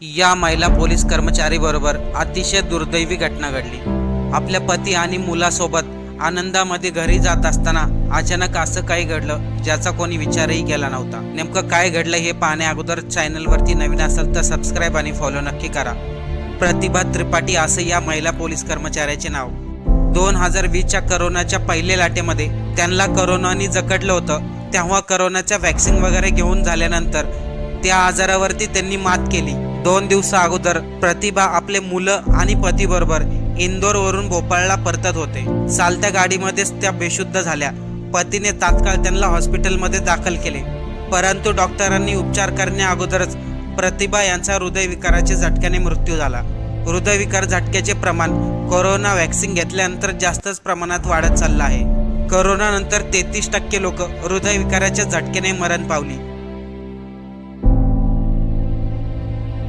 या महिला पोलीस कर्मचारी बरोबर अतिशय दुर्दैवी घटना घडली। आपल्या पती आणि मुलासोबत आनंदामध्ये घरी जात असताना अचानक असं काही घडलं ज्याचा कोणी विचारही केला नव्हता। नेमकं काय घडलं हे पाहण्या अगोदर चॅनलवरती नवीन असेल तर सबस्क्राइब आणि फॉलो नक्की करा। प्रतिभा त्रिपाठी असं या महिला पोलीस कर्मचाऱ्याचे नाव। 2020च्या कोरोनाच्या पहिल्या लाटेमध्ये त्यांना कोरोनाने जखडलं होतं। तेव्हा कोरोनाच्या वॅक्सिन वगैरे घेऊन झाल्यानंतर त्या आजारावरती त्यांनी मात केली। 2 दिवसा अगोदर प्रतिभा आपले मुलं आणि पतीबरोबर इंदोरवरून भोपाळला परतत होते। चालत्या गाडीमध्येच त्या बेशुद्ध झाल्या। पतीने तात्काळ त्यांना हॉस्पिटलमध्ये दाखल केले, परंतु डॉक्टरांनी उपचार करण्या अगोदरच प्रतिभा यांचा हृदयविकाराच्या झटक्याने मृत्यू झाला। हृदयविकार झटक्याचे प्रमाण कोरोना वॅक्सिन घेतल्यानंतर जास्तच प्रमाणात वाढत चाललं आहे। कोरोनानंतर 33% लोक हृदयविकाराच्या झटक्याने मरण पावली।